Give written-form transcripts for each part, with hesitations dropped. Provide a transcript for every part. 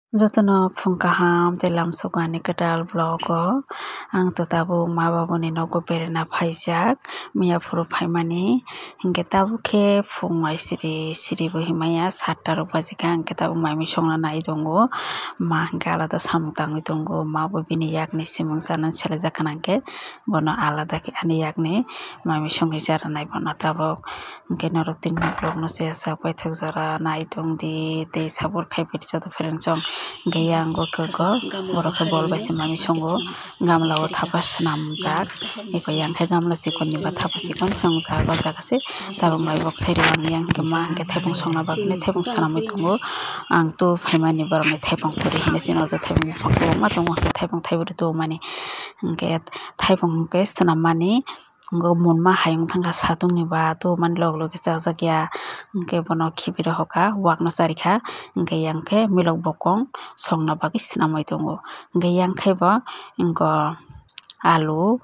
Jotono phungkaham telam sokani ketal blogo ang to tabu ma babuni nogo berena phaijak miyapuru phaimani hingke tabu khe phungwai siri bo himaya 7ta rok bajika hingke tabu maimi songna nai tongo ma hingke alada samung tangoi tongo ma bo bini yakni simung janan selajak hingke bono alada ke ani yakni maimi songui jara nai bono tabo hingke norok tinma blog no sak paithak jora nai tongdi tei sabor khaipari joto fereng chong hingke yang gorkoko borok khe bol bai se mami songo gamla o thapa swnamjak eko yang khe gamla chikon ni ba thapa chikon songjak o jaga se tabuk mai bok sairi wang yang hingke ma hingke thepung songna bagui thepung swnamoi tongo ang tu phaimani borok ni thepung puri hine sino jo thepung bufang kwbangma tongo hingke thepung thaibori tuamani hingke thepung hingke swnammani hingke munma hayung thangka satung ni ba tuamani log log chakjakya hingke bono khibiri hoka wak no charikha hingke yang khe milok bokong songna bagui swnamoi tongo hingke yang khe bo ingo alu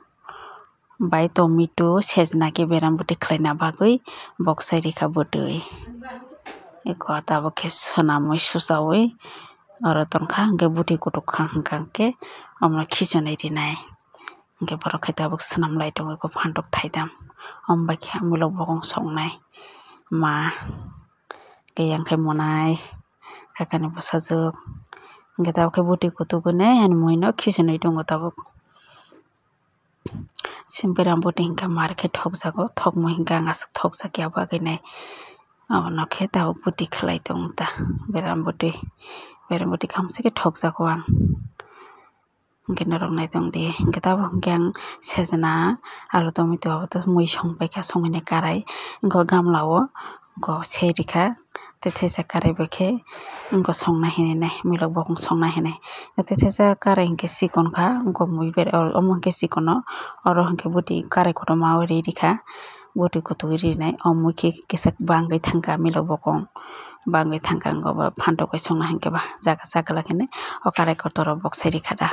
bai tomato sejna ke berambuti khlaina bagui bok sairikha bwtui eko tabo khe swnamoi suchawi oro tongkha hingke buti kutuk khang hingka khe omo khichonai rinai hingke borok khe tabuk swnamlai tongo eko phantok thaidam amo khe milok bokong songnai ma hingke yang khe monai kakani bwsajuk hingke tabo khe buti kutuk gwnei ani moi no khichonai tongo tabuk berambuti hingke maar khe thokjago thokmoi hingke ang asuk thokjakya bagui nai abono khe tabuk buti khlai tongo ta berambuti kamsa khe thokjago ang hingke norok naitong di hingke tabo hingke ang sejna alu tomato abo to mui songpaikha songini karai hingke gamla o go seirikha tei theijak karai bai khe hingke songna hinui milok bokong songna hinui tei theijak karai hingke chikon kha hingke mui omo hingke chikon no oro hingke buti karai kotorma o ririkha buti kutuk rinai o mui khe kisa bangui thangka milok bokong bangui thangka hingke bo phantokai songna hingke ba jaga chaklak hinui o karai kotor o bok sairikha da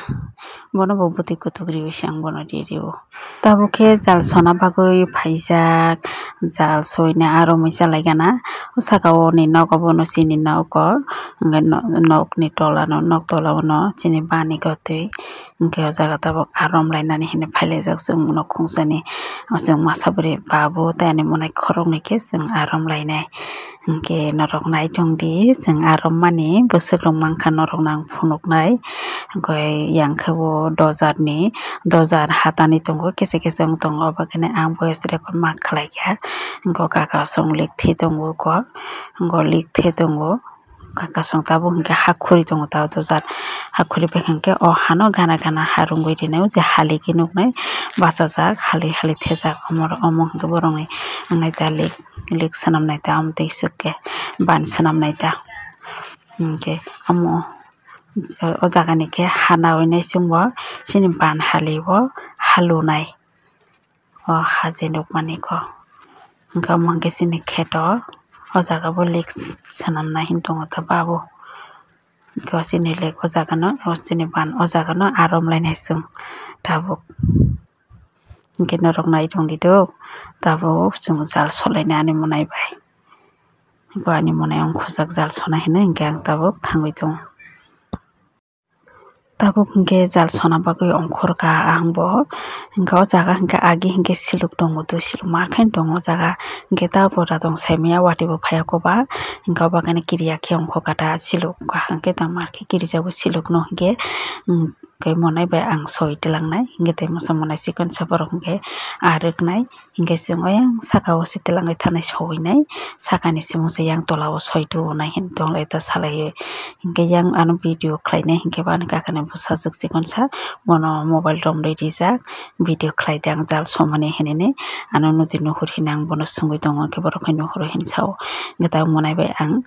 bono bo buti kutuk riyoe se ang bono rio tabo khe jal sona bagui phaijak jal soina aromoi chalaigana o saka o ni nogo bono chini nogo hingke nog ni tola no chini banigoi tui hingke o jaga tabuk aromlainani hinui phailajak chwng nok khungchani chwng masabari babu tei ani monai khorok ni khe chwng aromlainai hingke norok naitong di chwng arommani bwswk rok mangkha norok no ang phunuknai hingke yang khe o dojar hatani tongo kisa kisa tongo abo khene ang voice record ma khlaikha hingke kakasong likthi tongo hingke likthi tongo kakasong tabo hingke hakhuri tongo tabo dojar hakhuri paikha hingke o ha no gana gana ha rungui rinai je haligi nuknai bachajak hali thejak omo hingke borok ni naita lik swnamnai ta amtui swkhe ban swnamnai ta hingke amo o jaga ni khe ha nawinai chwngbo chini ban hali o halunai o ha je nukmani ko hingke amo hingke chini kheto o jaga bo lik swnamnai hing tongo ta babo hingke o chini lik o jaga no chini ban o jaga no aromlainai chwng tabuk hingke norok naitong di tok tabuk chwng jal solainai ani monai bai hingke ani monai khojak jal sona hinui hingke ang tabuk thangoi tongo tabuk hingke jal sona bagui ongkhorka ang bo hingke o jaga hingke agi hingke siluk tongo tu siluk markhai tongo o jaga hingke tabora tong saimaya wati bo phaiya koba hingke obo khane kiriya khe ongkhoka ta siluk kaham khe tongma khe kirijak bo siluk no hingke monai bai ang soi tilangnai hingke tei mosa monai chikon sa borok hingke arwknai hingke chwng oyang saka o se tilangoi thanai soinai sakani simung se yang tola o soi tuonai hin tonglai ta salai hingke yang ano video khlainai hingke bani kakani bwsajuk chikon sa bono mobile romloi rijak video khlaide ang jal somani hinui ano nodi nuhur hinui ang bono sungui tongo hingke borok hai nuhur hin sao hingke ta monai bai ang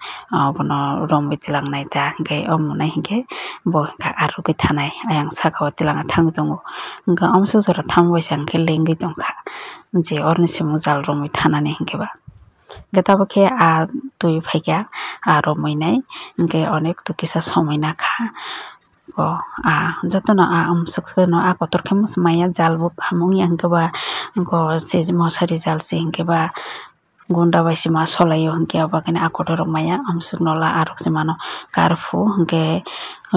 bono rombai tilangnai ta hingke o monai hingke bo hingke arwgui thanai ayang saka o tilanga thangui tongo hingke amso jora thambaisa hingke lengui tongkha je orni simung jal romoi thanani hingke ba hingke tabo khe tui phaikha romoi nai hingke onek tu kisa somoi na kha jotono amsuk no kotor khe maya jal bo hamung yang hingke ba go mosari jal se hingke ba gunda baisi ma solayo hingke abakene akotorok maya amsuk nola arok se mano karfu hingke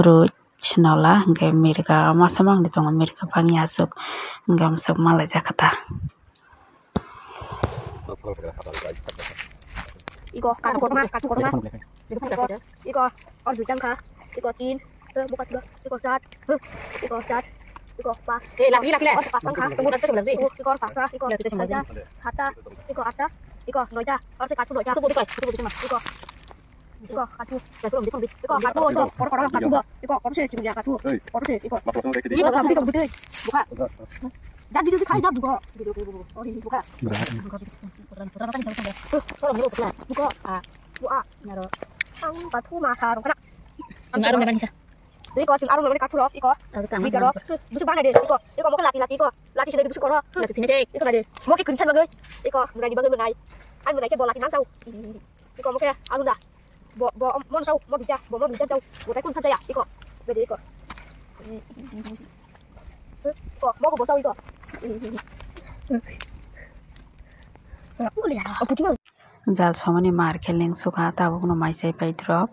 ro nola hingke mirga masa mangni tongo mirga bangi asuk hingke amsuk malaijak kata. Iko katu korma iko ordu jangka iko tin buka dua iko cat iko pas lagi pas sangka kemudian itu lagi iko pas iko saja hata iko ada iko noja harus katu noja iko katu iko harus cuma katu harus iko buka jadi itu kai dah buka buka buka nyaro katu masar kena Arum leban sisa. Iko arum memang katu loh iko bicara busuk mana deh iko mau laki sudah busuk koro Lati sini cek. iko tadi mau ke kencan bagai iko mulai dibangun menai mulai ke bola laki nansau iko mau ke alun dah mau sau mau bija jauh mau tekun saja ya iko jadi iko mau ke bosau iko jal somani mar keleng suka tabuk no maisai pai drop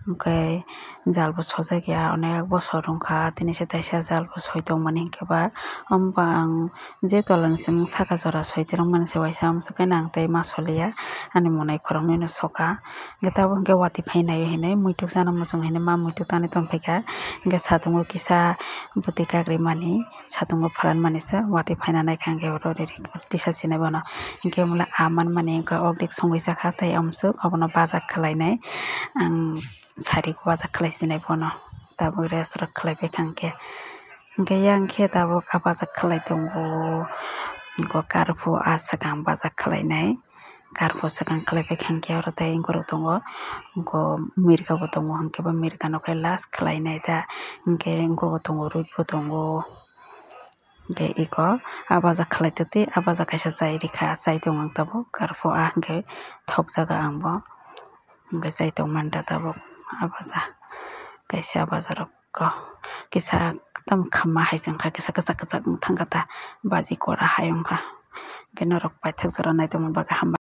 hingke jal bo sojak ya onek bosor rongka tini se taisa jal bo soitong mani hingkeba ang je tolan sim saka jora soitirong mani se waisa amsuk nang tei masolia ani monai korong no soka getabo hingke wati phainai hinai muituk jana mojong hinai ma muituk tani tongpaika hingke satungo kisa buti kagri mani satungo phalan mani se wati phaina naikha hingke rori tisa sinai bono hingke mula aman mani hingke oblik songwijaka tei amsuk abono bajak khlainai ang sari ko bajak khlai sinai bono tabo resrok khlaibai kangke hingke yang khe tabo bajak khlai tongo hingko karfu asakang bajak khlainai karfu sakang khlaibai kangke oro tei ingkoro tongo hingko mirga bo tongo hingke bo mirga no khe last khlainai da hingke ingko bo tongo rui bo tongo hingke iko abajak khlai toti abajak kaisa chai rikha chai tong ang tabo karfu hingke thokjaga ang bo hingke chai tong manta tabo abaja kaisa bazarok ko kisa tam khamma haijangkha kisa kachak wngthang kata baji kora hayongkha hingke norok paithak jora nai tongma baga hamba.